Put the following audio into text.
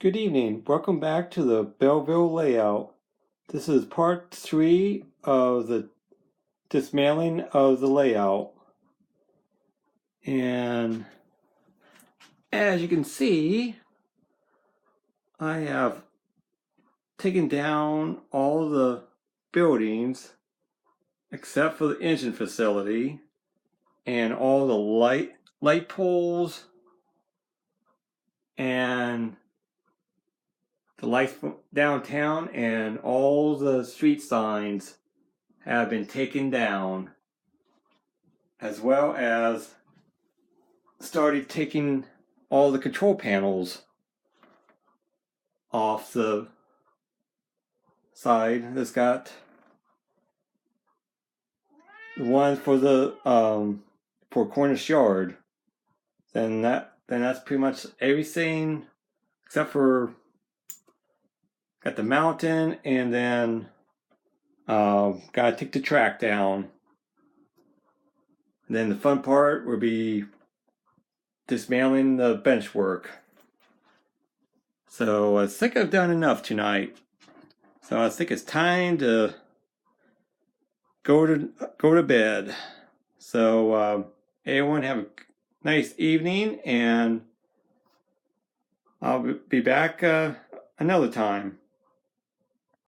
Good evening. Welcome back to the Bellville layout. This is part 3 of the dismantling of the layout. And as you can see, I have taken down all the buildings except for the engine facility and all the light poles and the lights downtown, and all the street signs have been taken down, as well as started taking all the control panels off the side. It's got the one for the for Cornish Yard. Then that's pretty much everything except for got the mountain, and then gotta take the track down. And then the fun part will be dismantling the bench work. So I think I've done enough tonight. So I think it's time to go to bed. So everyone have a nice evening, and I'll be back another time.